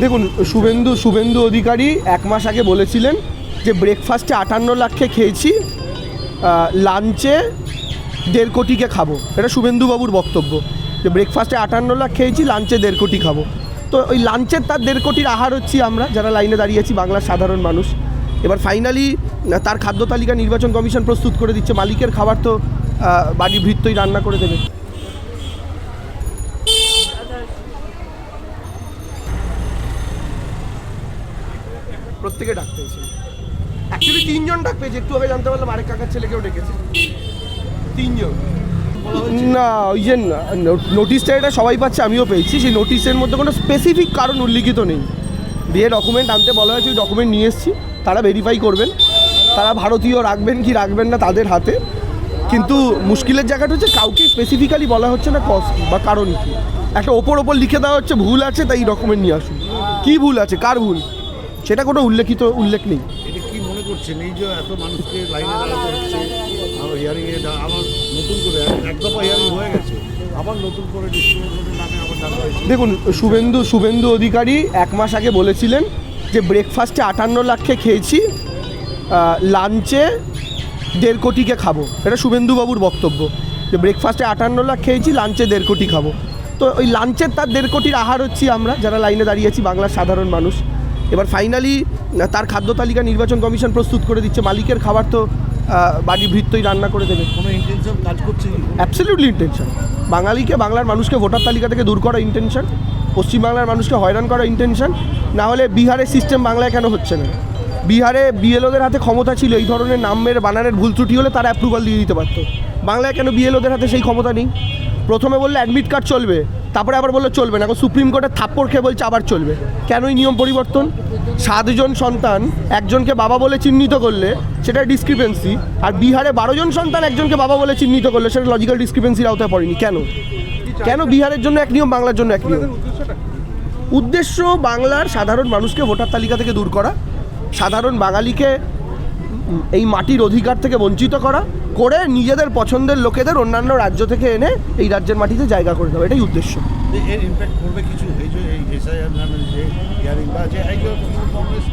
দেখুন, শুভেন্দু অধিকারী 1 মাস আগে বলেছিলেন যে ব্রেকফাস্টে 58 লাখে খেয়েছি, লাঞ্চে 1.5 কোটিকে খাবো। এটা শুভেন্দুবাবুর বক্তব্য যে ব্রেকফাস্টে 58 লাখ খেয়েছি, লাঞ্চে 1.5 কোটি খাবো। তো ওই লাঞ্চের তার 1.5 কোটির আহার হচ্ছি আমরা যারা লাইনে দাঁড়িয়েছি, বাংলার সাধারণ মানুষ। এবার ফাইনালি তার খাদ্য তালিকা নির্বাচন কমিশন প্রস্তুত করে দিচ্ছে। মালিকের খাবার তো বাড়ির ভৃত্যই রান্না করে দেবে। প্রত্যেকে ডাক পেয়েছে, অ্যাকচুয়ালি 3 জন ডাক পেয়েছে। একটু আগে জানতে পারলাম আরেক কাকার ছেলেকেও ডেকেছে। 3 জন না, ওই যে নোটিশটা এটা সবাই পাচ্ছে, আমিও পেয়েছি। সেই নোটিশের মধ্যে কোনো স্পেসিফিক কারণ উল্লিখিত নেই। দিয়ে ডকুমেন্ট আনতে বলা হয়েছে, ওই ডকুমেন্ট নিয়ে এসেছি, তারা ভেরিফাই করবেন। তারা ভারতীয় রাখবেন কি রাখবেন না তাদের হাতে। কিন্তু মুশকিলের জায়গাটা হচ্ছে কাউকে স্পেসিফিক্যালি বলা হচ্ছে না কজ বা কারণ কী। একটা ওপর লিখে দেওয়া হচ্ছে ভুল আছে তাই ডকুমেন্ট নিয়ে আসুন। কী ভুল আছে, কার ভুল, সেটা কোনো উল্লেখ নেই। এটা কি মনে করছেন এই যে এত মানুষকে লাইনে দাঁড়াতে হচ্ছে, আবার হিয়ারিংয়ে আবার নতুন করে এক দফা হিয়ারিং হয়ে গেছে, আবার নতুন করে ডিস্ট্রিবিউশনের নামে আবার ডাকা হয়েছে? দেখুন, শুভেন্দু অধিকারী 1 মাস আগে বলেছিলেন যে ব্রেকফাস্টে 58 লাখে খেয়েছি, লাঞ্চে 1.5 কোটিকে খাবো। এটা শুভেন্দুবাবুর বক্তব্য যে ব্রেকফাস্টে 58 লাখ খেয়েছি, লাঞ্চে 1.5 কোটি খাবো। তো ওই লাঞ্চের তার 1.5 কোটির আহার হচ্ছি আমরা যারা লাইনে দাঁড়িয়েছি, বাংলার সাধারণ মানুষ। এবার ফাইনালি তার খাদ্য তালিকা নির্বাচন কমিশন প্রস্তুত করে দিচ্ছে। মালিকের খাবার তো বাড়ির ভৃত্যই রান্না করে দেবে। কোনো ইন্টেনশন কাজ করছে? Absolutely intention. বাংলার মানুষকে ভোটার তালিকা থেকে দূর করা ইন্টেনশন, পশ্চিমবাংলার মানুষকে হয়রান করা ইন্টেনশন। না হলে বিহারের সিস্টেম বাংলায় কেন হচ্ছে না? বিহারে বিএলওদের হাতে ক্ষমতা ছিল, এই ধরনের নামের বানানের ভুল ত্রুটি হলে তারা অ্যাপ্রুভাল দিয়ে দিতে পারতো। বাংলায় কেন বিএলওদের হাতে সেই ক্ষমতা নেই? প্রথমে বললে অ্যাডমিট কার্ড চলবে, তারপরে আবার বললো চলবে না। এখন সুপ্রিম কোর্টের থাপ্পড় খেয়ে বলছে আবার চলবে। কেন এই নিয়ম পরিবর্তন? 7 জন সন্তান একজনকে বাবা বলে চিহ্নিত করলে সেটা ডিসক্রিপেন্সি, আর বিহারে 12 জন সন্তান একজনকে বাবা বলে চিহ্নিত করলে সেটা লজিক্যাল ডিসক্রিপেন্সির আওতায় পড়েনি। কেন বিহারের জন্য এক নিয়ম, বাংলার জন্য এক নিয়ম? উদ্দেশ্য বাংলার সাধারণ মানুষকে ভোটার তালিকা থেকে দূর করা, সাধারণ বাঙালিকে এই মাটির অধিকার থেকে বঞ্চিত করা, করে নিজেদের পছন্দের লোকেদের অন্যান্য রাজ্য থেকে এনে এই রাজ্যের মাটিতে জায়গা করে দেওয়া, এটাই উদ্দেশ্য। এর ইম্প্যাক্ট করবে কিছু এই যে এই এসআইআর নামের যে হিয়ারিং বা যে এই যে কংগ্রেস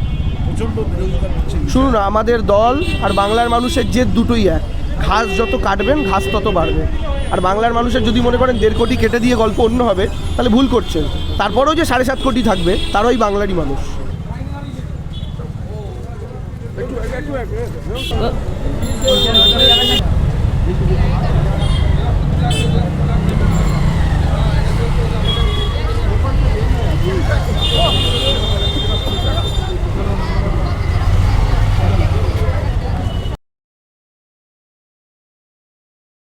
প্রচণ্ড বিরোধিতা করছে? শুনুন, আমাদের দল আর বাংলার মানুষের জেদ দুটোই এক। ঘাস যত কাটবেন ঘাস তত বাড়বে। আর বাংলার মানুষের যদি মনে করেন 1.5 কোটি কেটে দিয়ে গল্প অন্য হবে, তাহলে ভুল করছেন। তারপরেও যে 7.5 কোটি থাকবে তারাই বাংলারই মানুষ।